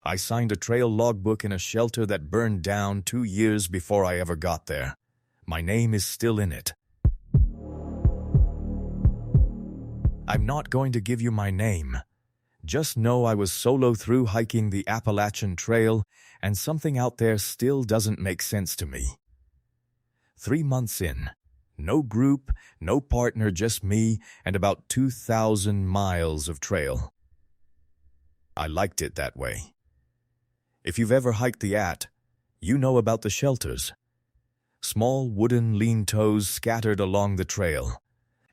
I signed a trail logbook in a shelter that burned down 2 years before I ever got there. My name is still in it. I'm not going to give you my name. Just know I was solo through hiking the Appalachian Trail, and something out there still doesn't make sense to me. 3 months in. No group, no partner, just me and about 2,000 miles of trail. I liked it that way. If you've ever hiked the At, you know about the shelters. Small wooden lean-tos scattered along the trail,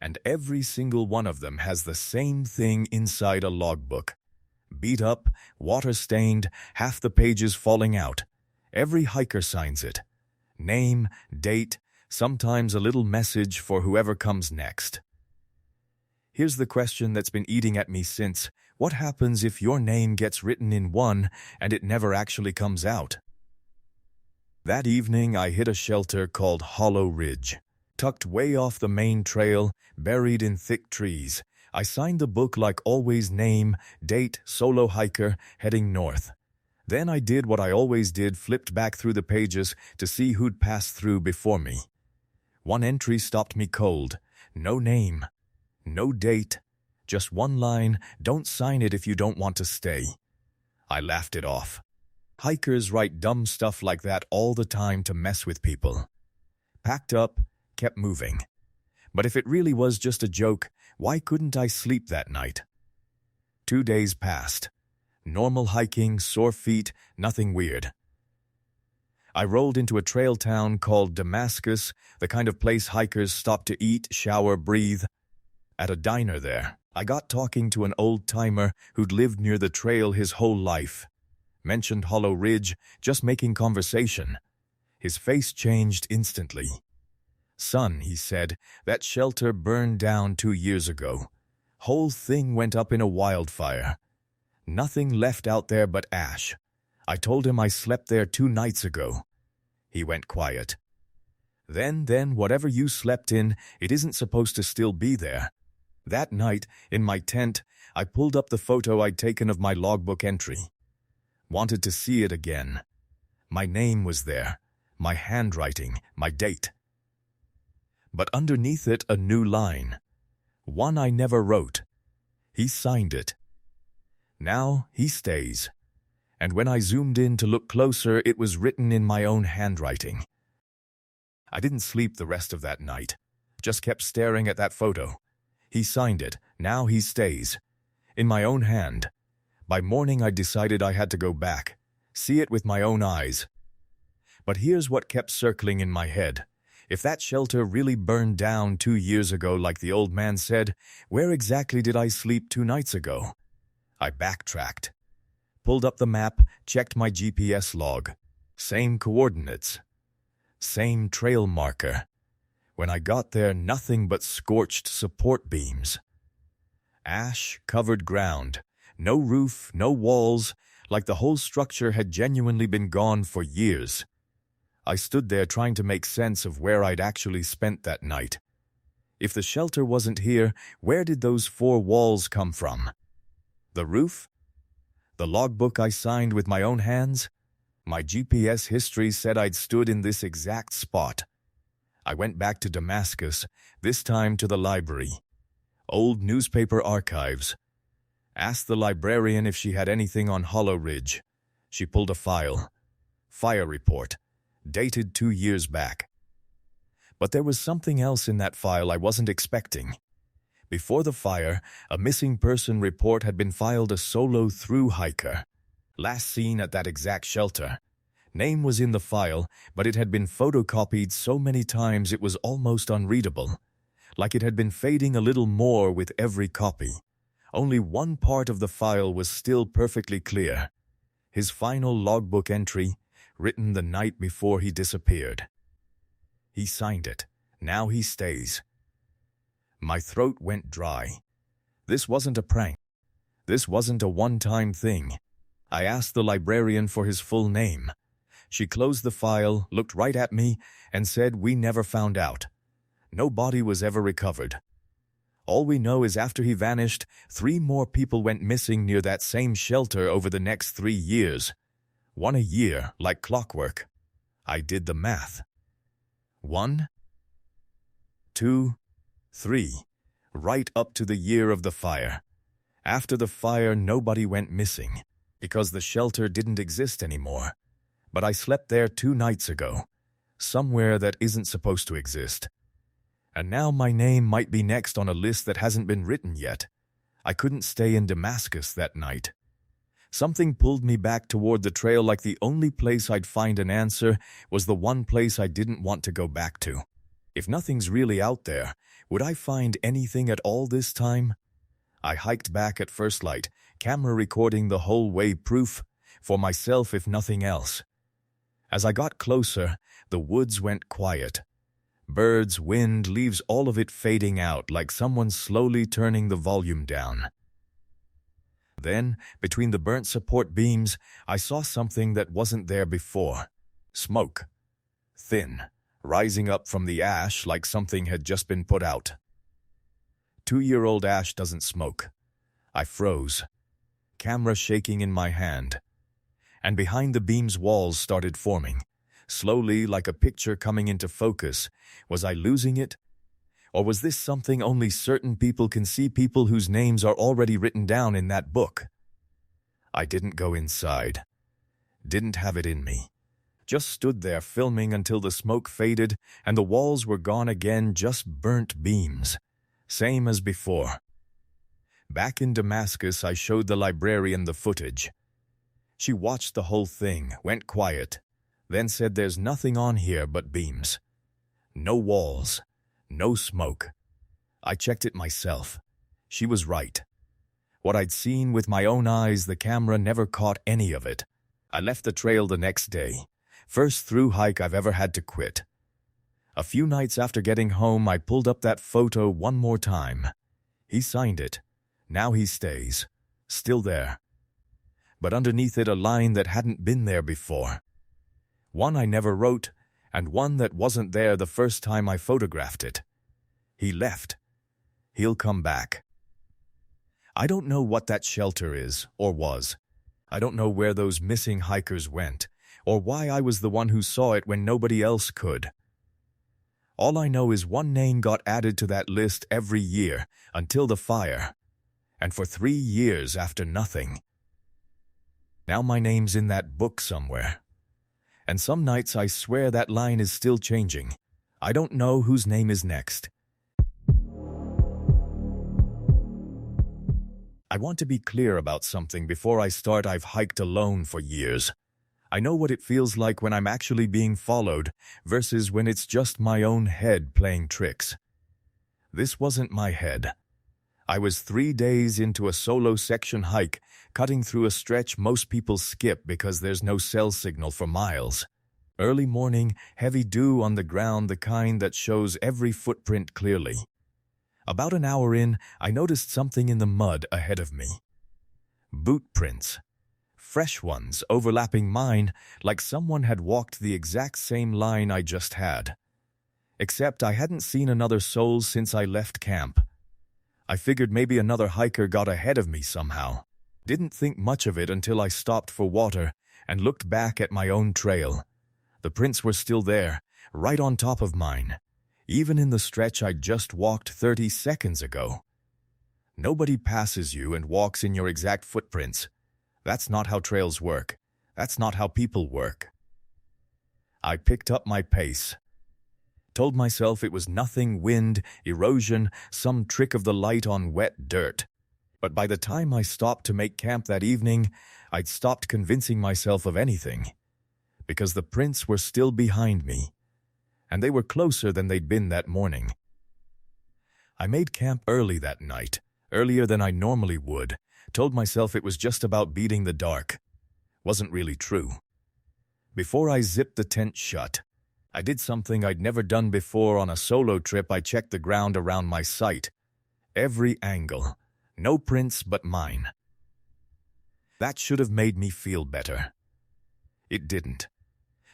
and every single one of them has the same thing inside a logbook. Beat up, water-stained, half the pages falling out. Every hiker signs it. Name, date, sometimes a little message for whoever comes next. Here's the question that's been eating at me since. What happens if your name gets written in one and it never actually comes out? That evening, I hit a shelter called Hollow Ridge. Tucked way off the main trail, buried in thick trees. I signed the book like always: name, date, solo hiker, heading north. Then I did what I always did, flipped back through the pages to see who'd passed through before me. One entry stopped me cold. No name, no date, just one line: don't sign it if you don't want to stay. I laughed it off. Hikers write dumb stuff like that all the time to mess with people. Packed up, kept moving. But if it really was just a joke, why couldn't I sleep that night? 2 days passed. Normal hiking, sore feet, nothing weird. I rolled into a trail town called Damascus, the kind of place hikers stop to eat, shower, breathe. At a diner there, I got talking to an old-timer who'd lived near the trail his whole life. Mentioned Hollow Ridge, just making conversation. His face changed instantly. "Son," he said, "that shelter burned down 2 years ago. Whole thing went up in a wildfire. Nothing left out there but ash. I told him I slept there 2 nights ago." He went quiet. Then, whatever you slept in, it isn't supposed to still be there. That night, in my tent, I pulled up the photo I'd taken of my logbook entry. Wanted to see it again. My name was there, my handwriting, my date. But underneath it, a new line. One I never wrote. He signed it. Now he stays. And when I zoomed in to look closer, it was written in my own handwriting. I didn't sleep the rest of that night. Just kept staring at that photo. He signed it. Now he stays. In my own hand. By morning, I decided I had to go back. See it with my own eyes. But here's what kept circling in my head. If that shelter really burned down 2 years ago, like the old man said, where exactly did I sleep 2 nights ago? I backtracked. Pulled up the map, checked my GPS log. Same coordinates. Same trail marker. When I got there, nothing but scorched support beams. Ash-covered ground. No roof, no walls, like the whole structure had genuinely been gone for years. I stood there trying to make sense of where I'd actually spent that night. If the shelter wasn't here, where did those 4 walls come from? The roof? The logbook I signed with my own hands? My GPS history said I'd stood in this exact spot. I went back to Damascus, this time to the library. Old newspaper archives. Asked the librarian if she had anything on Hollow Ridge. She pulled a file. Fire report. Dated 2 years back. But there was something else in that file I wasn't expecting. Before the fire, a missing person report had been filed, a solo thru hiker. Last seen at that exact shelter. Name was in the file, but it had been photocopied so many times it was almost unreadable. Like it had been fading a little more with every copy. Only one part of the file was still perfectly clear. His final logbook entry, written the night before he disappeared. He signed it. Now he stays. My throat went dry. This wasn't a prank. This wasn't a one-time thing. I asked the librarian for his full name. She closed the file, looked right at me, and said we never found out. No body was ever recovered. All we know is after he vanished, 3 more people went missing near that same shelter over the next 3 years. 1 a year, like clockwork. I did the math. 1, 2, 3, right up to the year of the fire. After the fire, nobody went missing, because the shelter didn't exist anymore. But I slept there 2 nights ago, somewhere that isn't supposed to exist. And now my name might be next on a list that hasn't been written yet. I couldn't stay in Damascus that night. Something pulled me back toward the trail like the only place I'd find an answer was the one place I didn't want to go back to. If nothing's really out there, would I find anything at all this time? I hiked back at first light, camera recording the whole way, proof for myself if nothing else. As I got closer, the woods went quiet. Birds, wind, leaves, all of it fading out like someone slowly turning the volume down. Then, between the burnt support beams, I saw something that wasn't there before. Smoke. Thin, rising up from the ash like something had just been put out. 2-year-old ash doesn't smoke. I froze, camera shaking in my hand. And behind the beam's walls started forming. Slowly, like a picture coming into focus. Was I losing it? Or was this something only certain people can see, people whose names are already written down in that book? I didn't go inside. Didn't have it in me. Just stood there filming until the smoke faded and the walls were gone again, just burnt beams. Same as before. Back in Damascus, I showed the librarian the footage. She watched the whole thing, went quiet. Then said there's nothing on here but beams. No walls, no smoke. I checked it myself. She was right. What I'd seen with my own eyes, the camera never caught any of it. I left the trail the next day. First thru hike I've ever had to quit. A few nights after getting home, I pulled up that photo one more time. He signed it. Now he stays. Still there. But underneath it a line that hadn't been there before. One I never wrote, and one that wasn't there the first time I photographed it. He left. He'll come back. I don't know what that shelter is, or was. I don't know where those missing hikers went, or why I was the one who saw it when nobody else could. All I know is one name got added to that list every year, until the fire, and for 3 years after nothing. Now my name's in that book somewhere. And some nights I swear that line is still changing. I don't know whose name is next. I want to be clear about something before I start. I've hiked alone for years. I know what it feels like when I'm actually being followed versus when it's just my own head playing tricks. This wasn't my head. I was 3 days into a solo section hike, cutting through a stretch most people skip because there's no cell signal for miles. Early morning, heavy dew on the ground, the kind that shows every footprint clearly. About an hour in, I noticed something in the mud ahead of me. Boot prints. Fresh ones overlapping mine, like someone had walked the exact same line I just had. Except I hadn't seen another soul since I left camp. I figured maybe another hiker got ahead of me somehow. Didn't think much of it until I stopped for water and looked back at my own trail. The prints were still there, right on top of mine, even in the stretch I'd just walked 30 seconds ago. Nobody passes you and walks in your exact footprints. That's not how trails work. That's not how people work. I picked up my pace. Told myself it was nothing, wind, erosion, some trick of the light on wet dirt. But by the time I stopped to make camp that evening, I'd stopped convincing myself of anything. Because the prints were still behind me, and they were closer than they'd been that morning. I made camp early that night, earlier than I normally would. Told myself it was just about beating the dark. Wasn't really true. Before I zipped the tent shut, I did something I'd never done before on a solo trip. I checked the ground around my site. Every angle. No prints but mine. That should have made me feel better. It didn't.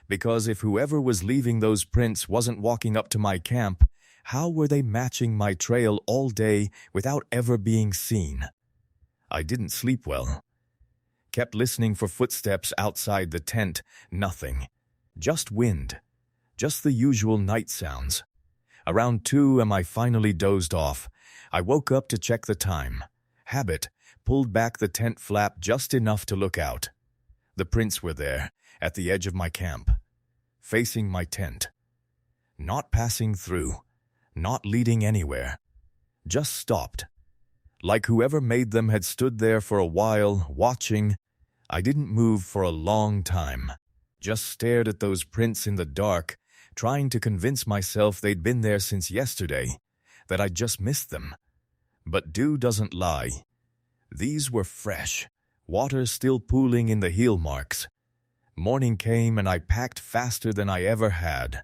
Because if whoever was leaving those prints wasn't walking up to my camp, How were they matching my trail all day without ever being seen? I didn't sleep well. Kept listening for footsteps outside the tent. Nothing. Just wind. Just the usual night sounds. Around 2 am I finally dozed off. I woke up to check the time. Habit. Pulled back the tent flap just enough to look out. The prints were there, at the edge of my camp. Facing my tent. Not passing through. Not leading anywhere. Just stopped. Like whoever made them had stood there for a while, watching. I didn't move for a long time. Just stared at those prints in the dark, trying to convince myself they'd been there since yesterday, that I'd just missed them. But dew doesn't lie. These were fresh, water still pooling in the heel marks. Morning came and I packed faster than I ever had.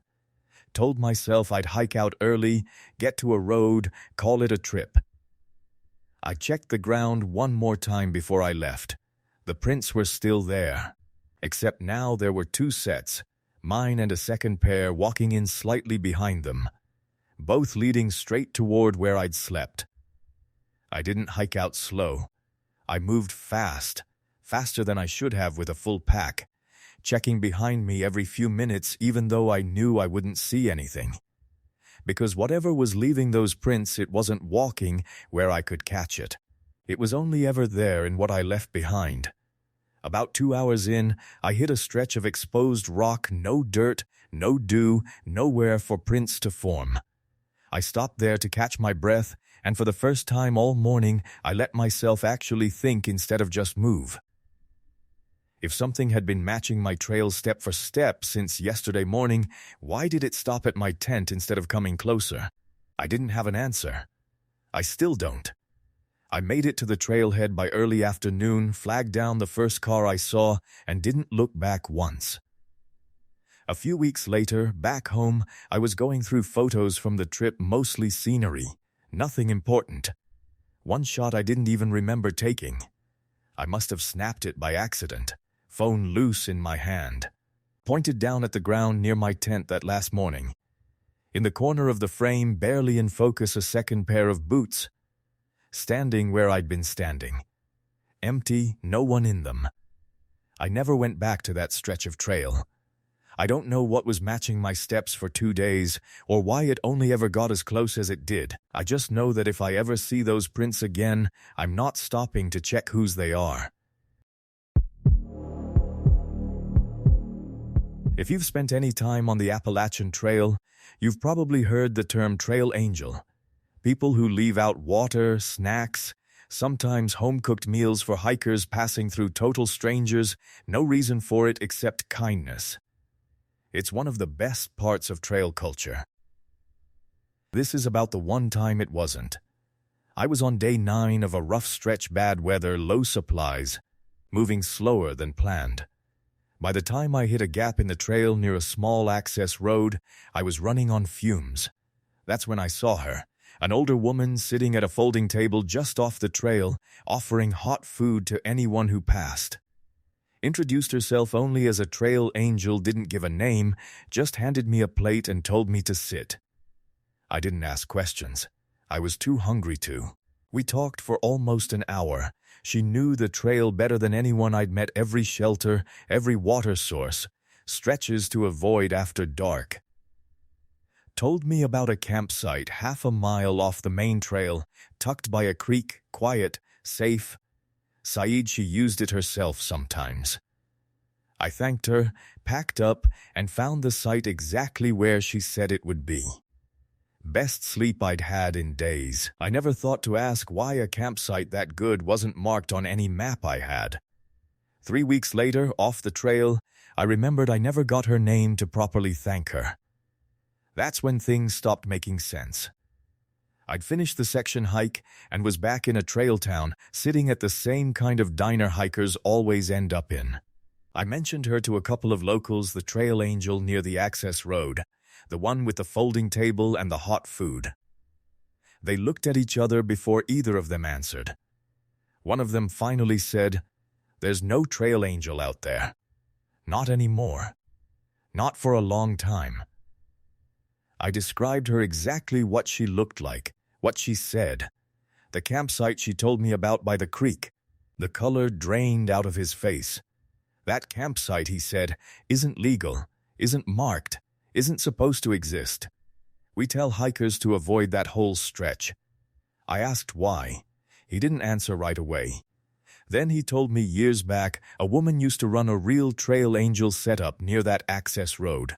Told myself I'd hike out early, get to a road, call it a trip. I checked the ground one more time before I left. The prints were still there, except now there were 2 sets, mine and a second pair walking in slightly behind them, both leading straight toward where I'd slept. I didn't hike out slow. I moved fast, faster than I should have with a full pack, checking behind me every few minutes even though I knew I wouldn't see anything. Because whatever was leaving those prints, it wasn't walking where I could catch it. It was only ever there in what I left behind. About 2 hours in, I hit a stretch of exposed rock, no dirt, no dew, nowhere for prints to form. I stopped there to catch my breath, and for the first time all morning, I let myself actually think instead of just move. If something had been matching my trail step for step since yesterday morning, why did it stop at my tent instead of coming closer? I didn't have an answer. I still don't. I made it to the trailhead by early afternoon, flagged down the first car I saw, and didn't look back once. A few weeks later, back home, I was going through photos from the trip, mostly scenery. Nothing important. One shot I didn't even remember taking. I must have snapped it by accident, phone loose in my hand. Pointed down at the ground near my tent that last morning. In the corner of the frame, barely in focus, a second pair of boots. Standing where I'd been standing. Empty, no one in them. I never went back to that stretch of trail. I don't know what was matching my steps for 2 days, or why it only ever got as close as it did. I just know that if I ever see those prints again, I'm not stopping to check whose they are. If you've spent any time on the Appalachian Trail, you've probably heard the term trail angel. People who leave out water, snacks, sometimes home-cooked meals for hikers passing through total strangers, no reason for it except kindness. It's one of the best parts of trail culture. This is about the one time it wasn't. I was on day 9 of a rough stretch, bad weather, low supplies, moving slower than planned. By the time I hit a gap in the trail near a small access road, I was running on fumes. That's when I saw her, an older woman sitting at a folding table just off the trail, offering hot food to anyone who passed. Introduced herself only as a trail angel, didn't give a name, just handed me a plate and told me to sit. I didn't ask questions. I was too hungry to. We talked for almost an hour. She knew the trail better than anyone I'd met, every shelter, every water source, stretches to avoid after dark. Told me about a campsite half a mile off the main trail, tucked by a creek, quiet, safe. Saeed, she used it herself sometimes. I thanked her, packed up, and found the site exactly where she said it would be. Best sleep I'd had in days. I never thought to ask why a campsite that good wasn't marked on any map I had. 3 weeks later, off the trail, I remembered I never got her name to properly thank her. That's when things stopped making sense. I'd finished the section hike and was back in a trail town, sitting at the same kind of diner hikers always end up in. I mentioned her to a couple of locals, the trail angel near the access road, the one with the folding table and the hot food. They looked at each other before either of them answered. One of them finally said, "There's no trail angel out there. Not anymore. Not for a long time." I described her exactly what she looked like, what she said. The campsite she told me about by the creek. The color drained out of his face. That campsite, he said, isn't legal, isn't marked, isn't supposed to exist. We tell hikers to avoid that whole stretch. I asked why. He didn't answer right away. Then he told me years back a woman used to run a real trail angel setup near that access road.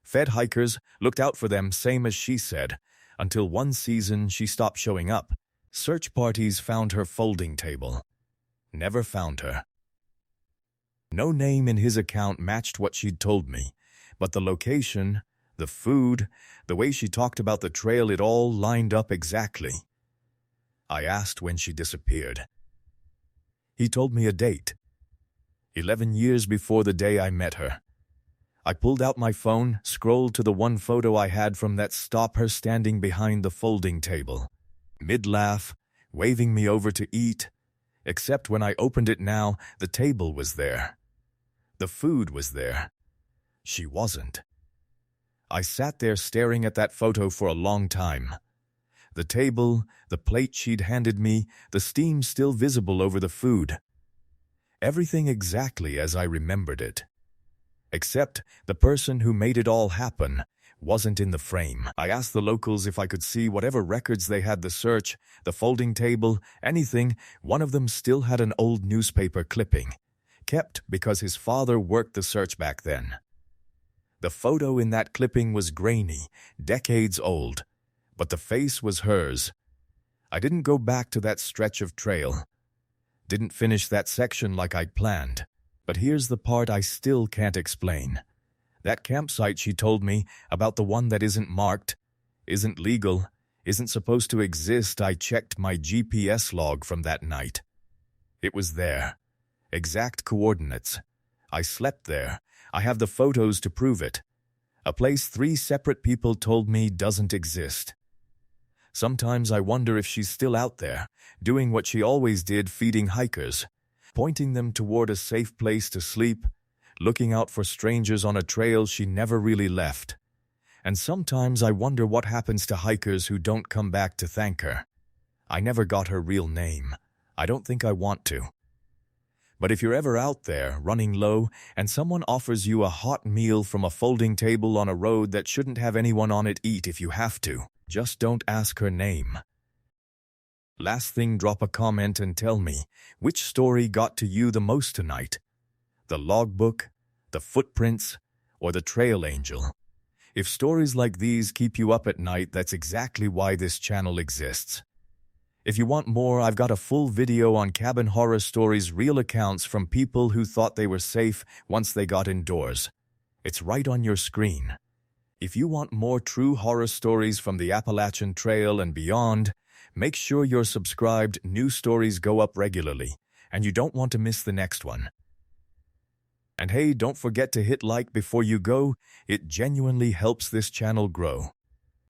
Fed hikers, looked out for them same as she said, until one season she stopped showing up. Search parties found her folding table. Never found her. No name in his account matched what she'd told me, but the location, the food, the way she talked about the trail, it all lined up exactly. I asked when she disappeared. He told me a date. 11 years before the day I met her. I pulled out my phone, scrolled to the one photo I had from that stop, her standing behind the folding table. Mid-laugh, waving me over to eat. Except when I opened it now, the table was there. The food was there. She wasn't. I sat there staring at that photo for a long time. The table, the plate she'd handed me, the steam still visible over the food. Everything exactly as I remembered it. Except the person who made it all happen wasn't in the frame. I asked the locals if I could see whatever records they had, the search, the folding table, anything. One of them still had an old newspaper clipping, kept because his father worked the search back then. The photo in that clipping was grainy, decades old, but the face was hers. I didn't go back to that stretch of trail. Didn't finish that section like I'd planned. But here's the part I still can't explain. That campsite she told me about, the one that isn't marked, isn't legal, isn't supposed to exist. I checked my GPS log from that night. It was there. Exact coordinates. I slept there. I have the photos to prove it. A place 3 separate people told me doesn't exist. Sometimes I wonder if she's still out there, doing what she always did, feeding hikers, pointing them toward a safe place to sleep, looking out for strangers on a trail she never really left. And sometimes I wonder what happens to hikers who don't come back to thank her. I never got her real name. I don't think I want to. But if you're ever out there, running low, and someone offers you a hot meal from a folding table on a road that shouldn't have anyone on it, eat if you have to. Just don't ask her name. Last thing, drop a comment and tell me, which story got to you the most tonight? The logbook, the footprints, or the trail angel? If stories like these keep you up at night, that's exactly why this channel exists. If you want more, I've got a full video on cabin horror stories, real accounts from people who thought they were safe once they got indoors. It's right on your screen. If you want more true horror stories from the Appalachian Trail and beyond, make sure you're subscribed. New stories go up regularly, and you don't want to miss the next one. And hey, don't forget to hit like before you go. It genuinely helps this channel grow.